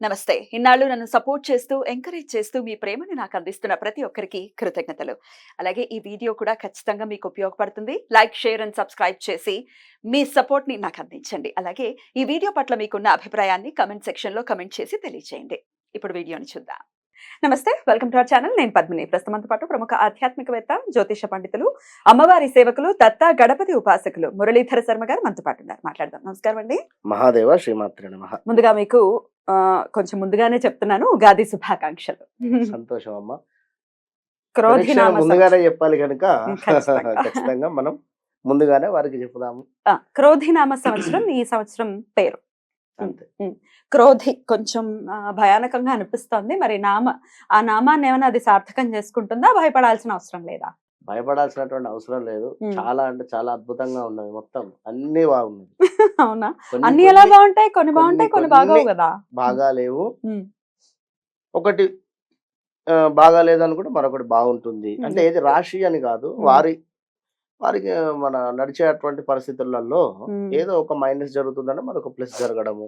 నమస్తే. ఇన్నాళ్ళు నన్ను సపోర్ట్ చేస్తూ, ఎంకరేజ్ చేస్తూ మీ ప్రేమను నాకు అందిస్తున్న ప్రతి ఒక్కరికి కృతజ్ఞతలు. అలాగే ఈ వీడియో కూడా ఖచ్చితంగా మీకు ఉపయోగపడుతుంది. లైక్, షేర్ అండ్ సబ్స్క్రైబ్ చేసి మీ సపోర్ట్‌ని నాకు అందించండి. అలాగే ఈ వీడియో పట్ల మీకున్న అభిప్రాయాన్ని కామెంట్ సెక్షన్‌లో కామెంట్ చేసి తెలియజేయండి. ఇప్పుడు వీడియోని చూద్దాం. నమస్తే. Welcome to our channel. నేను పద్మిని. ప్రస్తుతం మనతో పాటు ప్రముఖ ఆధ్యాత్మికవేత్త, జ్యోతిష పండితులు, అమ్మవారి సేవకులు, దత్త గణపతి ఉపాసకులు మురళీధర శర్మ గారు మనతో పాటు ఉన్నారు. మాట్లాడదాం. నమస్కారం అండి. మహాదేవ శ్రీమాత్రే నమః. ముందుగా మీకు కొంచెం ముందుగానే చెప్తున్నాను, ఉగాది శుభాకాంక్షలు. సంతోషం అమ్మ. క్రోధినామ ముందుగానే చెప్పాలి కనుక ఖచ్చితంగా. ఖచ్చితంగా మనం ముందుగానే వారికి చెప్పుదాము. క్రోధినామ సంవత్సరం ఈ సంవత్సరం పేరు. అంతే. క్రోధి కొంచెం భయానకంగా అనిపిస్తోంది. మరి ఆ నామాన్ని ఏమైనా అది సార్థకం చేసుకుంటుందా? భయపడాల్సిన అవసరం లేదా? భయపడాల్సినటువంటి అవసరం లేదు. చాలా అంటే చాలా అద్భుతంగా ఉన్నది. మొత్తం అన్ని బాగున్నది. అవునా? అన్ని ఎలా బాగుంటాయి? కొన్ని బాగుంటాయి, కొన్ని బాగోవు కదా. బాగా లేవు. ఒకటి బాగా లేదనుకుంటే మరొకటి బాగుంటుంది. అంటే ఏది రాశి అని కాదు, వారికి మన నడిచేటువంటి పరిస్థితులలో ఏదో ఒక మైనస్ జరుగుతుందంటే మరొక ప్లస్ జరగడము.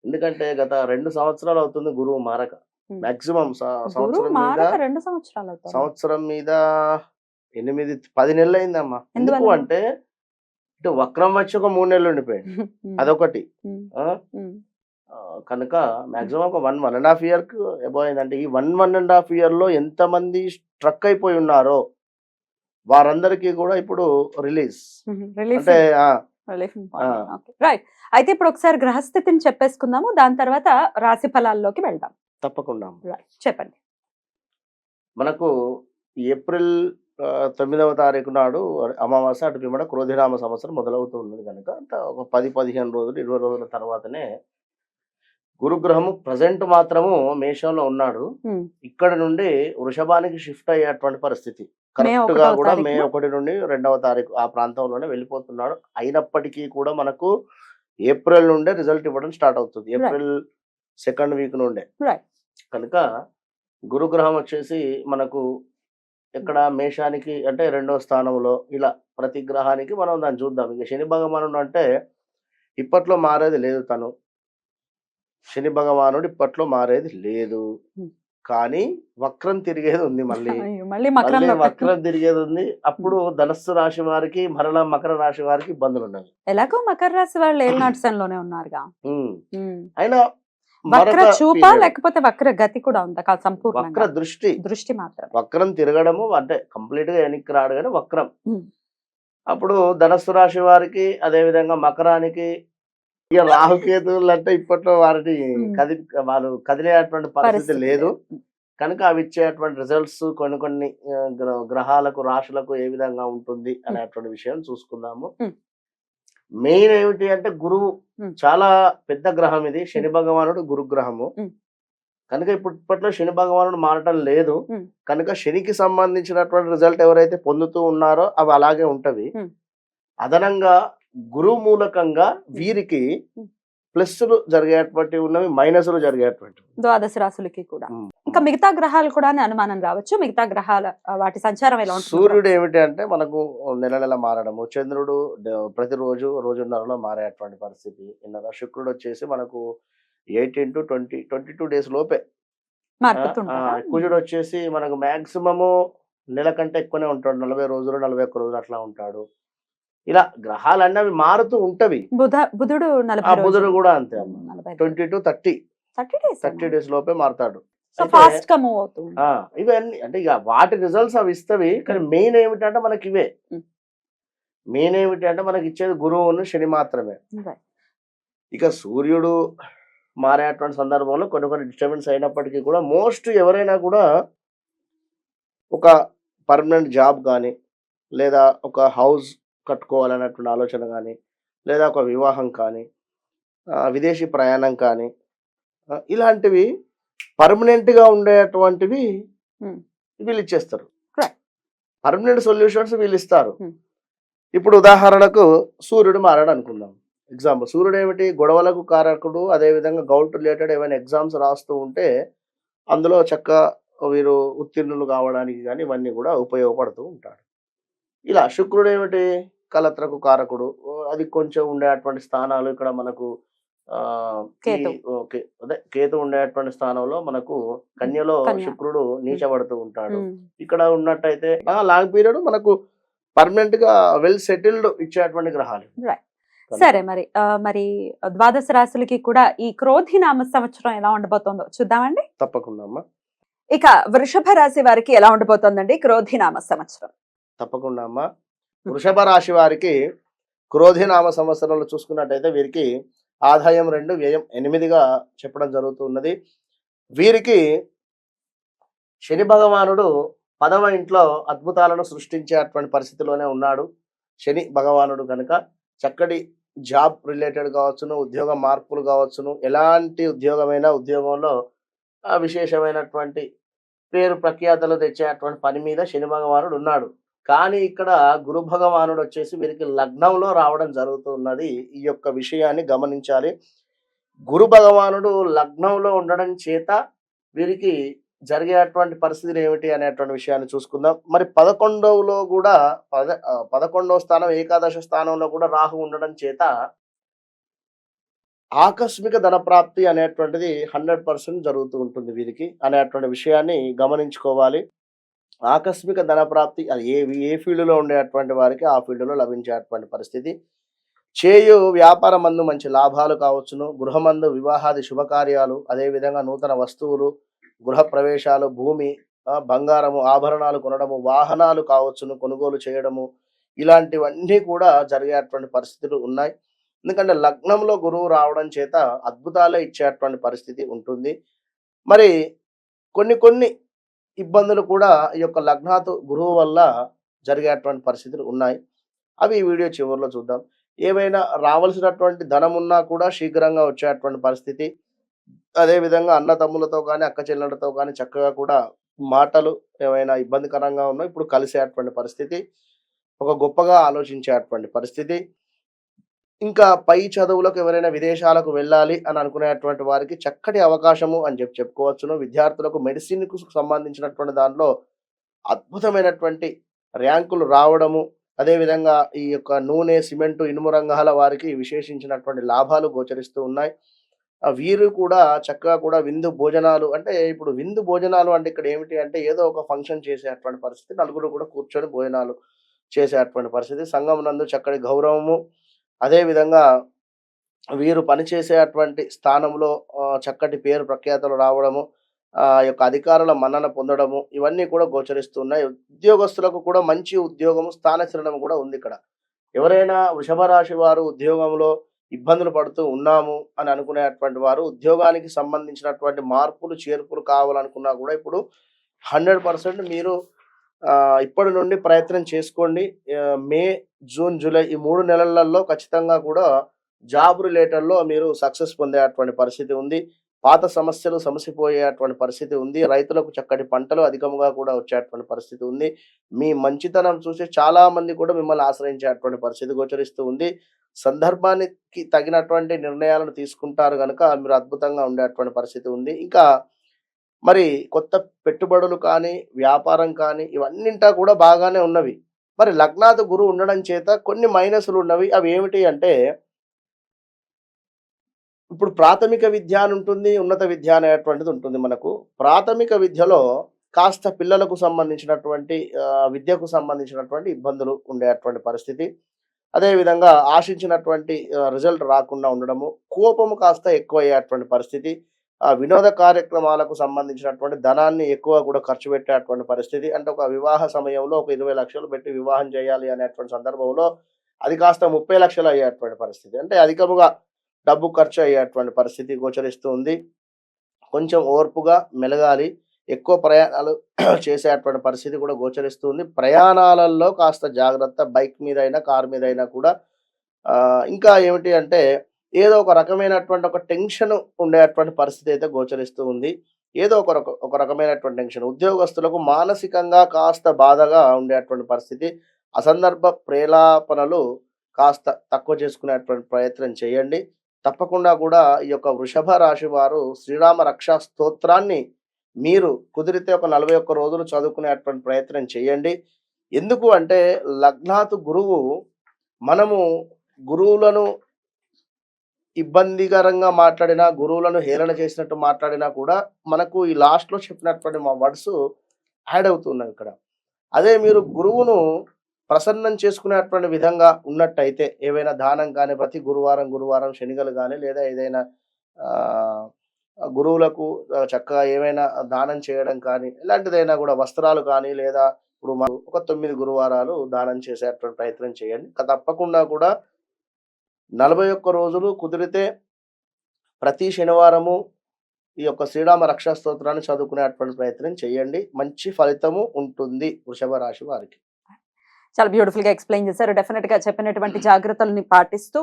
ఎందుకంటే గత 2 సంవత్సరాలు అవుతుంది గురువు మారక. మాక్సిమం సంవత్సరం మీద 8-10 నెలలు అయిందమ్మా. ఎందుకు అంటే ఇటు వక్రం వచ్చి ఒక 3 నెలలు ఉండిపోయింది. అదొకటి. కనుక మాక్సిమం ఒక 1.5 year అబౌవ్ అయిందంటే ఈ 1.5 year లో ఎంతమంది స్ట్రక్ అయిపోయి ఉన్నారో వారందరికీ కూడా ఇప్పుడు రిలీజ్ అంటే రైట్. అయితే ఇప్పుడు ఒకసారి గ్రహస్థితిని చెప్పేసుకుందాము, దాని తర్వాత రాశి ఫలాల్లోకి వెళ్దాం. తప్పకుండా చెప్పండి. మనకు ఏప్రిల్ 9వ తారీఖు నాడు అమావాస్య, అటు పిమ్మట క్రోధినామ సంవత్సరం మొదలవుతూ ఉన్నది కనుక ఒక 10-15 రోజులు 20 రోజుల తర్వాతనే గురుగ్రహము ప్రజెంట్ మాత్రము మేషంలో ఉన్నాడు. ఇక్కడ నుండి వృషభానికి షిఫ్ట్ అయ్యేటువంటి పరిస్థితి. కరెక్ట్ గా కూడా మే 1 నుండి 2వ తారీఖు ఆ ప్రాంతంలోనే వెళ్ళిపోతున్నాడు. అయినప్పటికీ కూడా మనకు ఏప్రిల్ నుండే రిజల్ట్ ఇవ్వడం స్టార్ట్ అవుతుంది. ఏప్రిల్ 2nd వీక్ నుండే. కనుక గురుగ్రహం వచ్చేసి మనకు ఇక్కడ మేషానికి అంటే 2వ స్థానంలో, ఇలా ప్రతి గ్రహానికి మనం దాన్ని చూద్దాం. ఇక శని భగవానుడు అంటే ఇప్పట్లో మారేది లేదు. శని భగవానుడు ఇప్పట్లో మారేది లేదు, కానీ వక్రం తిరిగేది ఉంది. మళ్ళీ వక్రం తిరిగేది ఉంది. అప్పుడు ధనస్సు రాశి వారికి మరలా మకర రాశి వారికి ఇబ్బందులు ఉన్నాయి. ఎలాగో మకర రాశి వాళ్ళు ఏళ్ళనాటిసంలోనే ఉన్నారుగా. అయినా వక్ర చూప లేకపోతే వక్ర గతి కూడా ఉందా? సంపూర్ణ వక్ర దృష్టి మాత్రం. వక్రం తిరగడము అంటే కంప్లీట్ గా వెనక్కి రాడు కానీ వక్రం. అప్పుడు ధనస్సు రాశి వారికి, అదే విధంగా మకరానికి, ఇక రాహుకేతువులు అంటే ఇప్పట్లో వారిని వారు కదిలేటువంటి పరిస్థితి లేదు కనుక అవి ఇచ్చేటువంటి రిజల్ట్స్ కొన్ని గ్రహాలకు, రాశులకు ఏ విధంగా ఉంటుంది అనేటువంటి విషయం చూసుకుందాము. మెయిన్ ఏమిటి అంటే గురువు చాలా పెద్ద గ్రహం ఇది. శని భగవానుడు గురుగ్రహము కనుక ఇప్పట్లో శని భగవానుడు మారటం లేదు కనుక శనికి సంబంధించినటువంటి రిజల్ట్ ఎవరైతే పొందుతూ ఉన్నారో అవి అలాగే ఉంటవి. అదనంగా గురువు మూలకంగా వీరికి ప్లస్లు జరిగేటువంటి ఉన్నవి, మైనస్లు జరిగేటువంటి ద్వాదశ రాశులకి కూడా. ఇంకా మిగతా గ్రహాలు కూడా అనుమానం రావచ్చు. మిగతా గ్రహాల వాటి సంచారం ఎలా ఉంటుంది? సూర్యుడు ఏమిటి అంటే మనకు నెల మారడము, చంద్రుడు ప్రతిరోజు రోజున్నరలో మారేటువంటి పరిస్థితి. శుక్రుడు వచ్చేసి మనకు 18 to 22 days లోపే. కుజుడు వచ్చేసి మనకు మాక్సిమము నెల కంటే ఎక్కువనే ఉంటాడు. 40 రోజులు 41 రోజులు అట్లా ఉంటాడు. ఇలా గ్రహాలన్నీ అవి మారుతూ ఉంటవి. బుధుడు కూడా అంతే. 20 to 30 days లోపే మారుతాడు. ఇవన్నీ అంటే ఇక వాటి రిజల్ట్స్ అవి ఇస్తవి. కానీ మెయిన్ ఏమిటంటే మనకి ఇవే. మెయిన్ ఏమిటి అంటే మనకి ఇచ్చేది గురువును శని మాత్రమే. ఇక సూర్యుడు మారేటువంటి సందర్భంలో కొన్ని డిస్టర్బెన్స్ అయినప్పటికీ కూడా మోస్ట్ ఎవరైనా కూడా ఒక పర్మనెంట్ జాబ్ కానీ, లేదా ఒక హౌస్ కట్టుకోవాలన్నటువంటి ఆలోచన కానీ, లేదా ఒక వివాహం కానీ, విదేశీ ప్రయాణం కానీ, ఇలాంటివి పర్మనెంట్గా ఉండేటువంటివి వీళ్ళు ఇచ్చేస్తారు. పర్మనెంట్ సొల్యూషన్స్ వీళ్ళు ఇస్తారు. ఇప్పుడు ఉదాహరణకు సూర్యుడు మారాడు అనుకుందాం. ఎగ్జాంపుల్, సూర్యుడు ఏమిటి? గొడవలకు కారకుడు. అదేవిధంగా గౌట్ రిలేటెడ్ ఏమైనా ఎగ్జామ్స్ రాస్తూ ఉంటే అందులో చక్కగా వీరు ఉత్తీర్ణులు కావడానికి కానీ ఇవన్నీ కూడా ఉపయోగపడుతూ ఉంటాడు. ఇలా శుక్రుడు ఏమిటి? కలత్రకు కారకుడు. అది కొంచెం ఉండేటువంటి స్థానాలు ఇక్కడ మనకు ఆ, ఈ కేతు. ఓకే అదే కేతు ఉండేటువంటి స్థానంలో మనకు కన్యలో కన్య. శుక్రుడు నీచబడుతూ ఉంటాడు. ఉమ్. ఇక్కడ ఉన్నట్టయితే లాంగ్ పీరియడ్ మనకు పర్మనెంట్ గా వెల్ సెటిల్డ్ ఇచ్చేటువంటి గ్రహాలు Right. కనుక సరే మరి ద్వాదశ రాశులకి కూడా ఈ క్రోధినామ సంవత్సరం ఎలా ఉండబోతోందో చూద్దామండి. తప్పకుండా అమ్మా, ఇక వృషభ రాశి వారికి ఎలా ఉండబోతోందండి క్రోధినామ సంవత్సరం? తప్పకుండా అమ్మా. వృషభ రాశి వారికి క్రోధినామ సంవత్సరంలో చూసుకున్నట్టయితే వీరికి ఆదాయం 2, వ్యయం 8గా చెప్పడం జరుగుతున్నది. వీరికి శని భగవానుడు 10వ ఇంట్లో అద్భుతాలను సృష్టించేటువంటి పరిస్థితిలోనే ఉన్నాడు. శని భగవానుడు కనుక చక్కటి జాబ్ రిలేటెడ్ కావచ్చును, ఉద్యోగ మార్పులు కావచ్చును, ఎలాంటి ఉద్యోగమైనా ఉద్యోగంలో విశేషమైనటువంటి పేరు ప్రఖ్యాతలు తెచ్చేటువంటి పని మీద శని భగవానుడు ఉన్నాడు. కానీ ఇక్కడ గురు భగవానుడు వచ్చేసి వీరికి లగ్నంలో రావడం జరుగుతున్నది. ఈ యొక్క విషయాన్ని గమనించాలి. గురు భగవానుడు లగ్నంలో ఉండడం చేత వీరికి జరిగేటువంటి పరిస్థితులు ఏమిటి అనేటువంటి విషయాన్ని చూసుకుందాం. మరి 11వలో కూడా 11వ స్థానం ఏకాదశ స్థానంలో కూడా రాహు ఉండడం చేత ఆకస్మిక ధన ప్రాప్తి అనేటువంటిది 100% జరుగుతూ ఉంటుంది వీరికి అనేటువంటి విషయాన్ని గమనించుకోవాలి. ఆకస్మిక ధన ప్రాప్తి అది ఏ ఫీల్డ్లో ఉండేటువంటి వారికి ఆ ఫీల్డ్లో లభించేటువంటి పరిస్థితి. చేయు వ్యాపారం మందు మంచి లాభాలు కావచ్చును, గృహమందు వివాహాది శుభకార్యాలు, అదేవిధంగా నూతన వస్తువులు, గృహ ప్రవేశాలు, భూమి, బంగారము, ఆభరణాలు కొనడము, వాహనాలు కావచ్చును కొనుగోలు చేయడము, ఇలాంటివన్నీ కూడా జరిగేటువంటి పరిస్థితులు ఉన్నాయి. ఎందుకంటే లగ్నంలో గురువు రావడం చేత అద్భుతాలే ఇచ్చేటువంటి పరిస్థితి ఉంటుంది. మరి కొన్ని ఇబ్బందులు కూడా ఈ యొక్క లగ్నాతు గురువు వల్ల జరిగేటువంటి పరిస్థితులు ఉన్నాయి. అవి ఈ వీడియో చివరిలో చూద్దాం. ఏవైనా రావాల్సినటువంటి ధనం ఉన్నా కూడా శీఘ్రంగా వచ్చేటువంటి పరిస్థితి. అదేవిధంగా అన్న తమ్ములతో కానీ అక్క చెల్లెలతో కానీ చక్కగా కూడా మాటలు ఏమైనా ఇబ్బందికరంగా ఉన్నా ఇప్పుడు కలిసేటువంటి పరిస్థితి, ఒక గొప్పగా ఆలోచించేటువంటి పరిస్థితి. ఇంకా పై చదువులకు ఎవరైనా విదేశాలకు వెళ్ళాలి అని అనుకునేటువంటి వారికి చక్కటి అవకాశము అని చెప్పుకోవచ్చును. విద్యార్థులకు మెడిసిన్కు సంబంధించినటువంటి దాంట్లో అద్భుతమైనటువంటి ర్యాంకులు రావడము, అదేవిధంగా ఈ యొక్క నూనె, సిమెంటు, ఇనుము రంగాల వారికి విశేషించినటువంటి లాభాలు గోచరిస్తూ ఉన్నాయి. వీరు కూడా చక్కగా కూడా విందు భోజనాలు, అంటే ఇప్పుడు విందు భోజనాలు అంటే ఇక్కడ ఏమిటి అంటే ఏదో ఒక ఫంక్షన్ చేసేటువంటి పరిస్థితి, నలుగురు కూడా కూర్చొని భోజనాలు చేసేటువంటి పరిస్థితి, సంఘం నందు చక్కటి గౌరవము, అదేవిధంగా వీరు పనిచేసేటువంటి స్థానంలో చక్కటి పేరు ప్రఖ్యాతలు రావడము, యొక్క అధికారుల మన్నన పొందడము, ఇవన్నీ కూడా గోచరిస్తున్నాయి. ఉద్యోగస్తులకు కూడా మంచి ఉద్యోగము, స్థానచలనం కూడా ఉంది ఇక్కడ. ఎవరైనా వృషభ రాశి వారు ఉద్యోగంలో ఇబ్బందులు పడుతూ ఉన్నాము అని అనుకునేటువంటి వారు ఉద్యోగానికి సంబంధించినటువంటి మార్పులు చేర్పులు కావాలనుకున్నా కూడా ఇప్పుడు 100% మీరు ఇప్పటి నుండి ప్రయత్నం చేసుకోండి. మే, జూన్, జూలై ఈ 3 నెలలలో ఖచ్చితంగా కూడా జాబ్ రిలేటెడ్లో మీరు సక్సెస్ పొందేటువంటి పరిస్థితి ఉంది. పాత సమస్యలు సమసిపోయేటువంటి పరిస్థితి ఉంది. రైతులకు చక్కటి పంటలు అధికంగా కూడా వచ్చేటువంటి పరిస్థితి ఉంది. మీ మంచితనం చూసి చాలా మంది కూడా మిమ్మల్ని ఆశ్రయించేటువంటి పరిస్థితి గోచరిస్తూ ఉంది. సందర్భానికి తగినటువంటి నిర్ణయాలను తీసుకుంటారు కనుక మీరు అద్భుతంగా ఉండేటువంటి పరిస్థితి ఉంది. ఇంకా మరి కొత్త పెట్టుబడులు కానీ, వ్యాపారం కానీ ఇవన్నింటా కూడా బాగానే ఉన్నవి. మరి లగ్నాతు గురువు ఉండడం చేత కొన్ని మైనస్లు ఉన్నవి. అవి ఏమిటి అంటే ఇప్పుడు ప్రాథమిక విద్య అని ఉంటుంది, ఉన్నత విద్య అనేటువంటిది ఉంటుంది. మనకు ప్రాథమిక విద్యలో కాస్త పిల్లలకు సంబంధించినటువంటి విద్యకు సంబంధించినటువంటి ఇబ్బందులు ఉండేటువంటి పరిస్థితి. అదేవిధంగా ఆశించినటువంటి రిజల్ట్ రాకుండా ఉండడము, కోపము కాస్త ఎక్కువ అయ్యేటువంటి పరిస్థితి, వినోద కార్యక్రమాలకు సంబంధించినటువంటి ధనాన్ని ఎక్కువ కూడా ఖర్చు పెట్టేటువంటి పరిస్థితి. అంటే ఒక వివాహ సమయంలో ఒక 20 లక్షలు పెట్టి వివాహం చేయాలి అనేటువంటి సందర్భంలో అది కాస్త 30 లక్షలు అయ్యేటువంటి పరిస్థితి, అంటే అధికముగా డబ్బు ఖర్చు అయ్యేటువంటి పరిస్థితి గోచరిస్తూ ఉంది. కొంచెం ఓర్పుగా మెలగాలి. ఎక్కువ ప్రయాణాలు చేసేటువంటి పరిస్థితి కూడా గోచరిస్తుంది. ప్రయాణాలలో కాస్త జాగ్రత్త, బైక్ మీద అయినా కారు మీద అయినా కూడా. ఇంకా ఏమిటి అంటే ఏదో ఒక రకమైనటువంటి ఒక టెన్షన్ ఉండేటువంటి పరిస్థితి అయితే గోచరిస్తూ ఉంది. ఏదో ఒక రకమైనటువంటి టెన్షన్, ఉద్యోగస్తులకు మానసికంగా కాస్త బాధగా ఉండేటువంటి పరిస్థితి. అసందర్భ ప్రేలాపనలు కాస్త తక్కువ చేసుకునేటువంటి ప్రయత్నం చేయండి. తప్పకుండా కూడా ఈ యొక్క వృషభ రాశి వారు శ్రీరామ రక్షా స్తోత్రాన్ని మీరు కుదిరితే ఒక 41 రోజులు చదువుకునేటువంటి ప్రయత్నం చేయండి. ఎందుకు అంటే లగ్నాతు గురువు, మనము గురువులను ఇబ్బందికరంగా మాట్లాడినా, గురువులను హేళన చేసినట్టు మాట్లాడినా కూడా మనకు ఈ లాస్ట్‌లో చెప్పినటువంటి మా వర్డ్స్ యాడ్ అవుతున్నాయి ఇక్కడ. అదే మీరు గురువును ప్రసన్నం చేసుకునేటువంటి విధంగా ఉన్నట్టయితే ఏవైనా దానం కానీ ప్రతి గురువారం శనిగలు కానీ లేదా ఏదైనా ఆహ్, గురువులకు చక్కగా ఏమైనా దానం చేయడం కానీ ఇలాంటిదైనా కూడా వస్త్రాలు కానీ లేదా ఇప్పుడు ఒక 9 గురువారాలు దానం చేసేటువంటి ప్రయత్నం చేయండి. తప్పకుండా కూడా 41 రోజులు కుదిరితే ప్రతి శనివారము ఈ యొక్క శ్రీరామ రక్షా స్తోత్రాన్ని చదువుకునేటువంటి ప్రయత్నం చేయండి. మంచి ఫలితము ఉంటుంది వృషభ రాశి వారికి. చాలా బ్యూటిఫుల్ గా ఎక్స్ప్లెయిన్ చేశారు. డెఫినెట్ గా చెప్పినటువంటి జాగ్రత్తల్ని పాటిస్తూ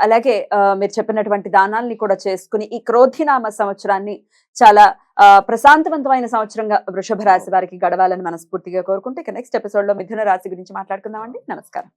అలాగే మీరు చెప్పినటువంటి దానాల్ని కూడా చేసుకుని ఈ క్రోధినామ సంవత్సరాన్ని చాలా ప్రశాంతవంతమైన సంవత్సరంగా వృషభ రాశి వారికి గడవాలని మనస్ఫూర్తిగా కోరుకుంటే ఇక నెక్స్ట్ ఎపిసోడ్ లో మిథున రాశి గురించి మాట్లాడుకుందామండి. నమస్కారం.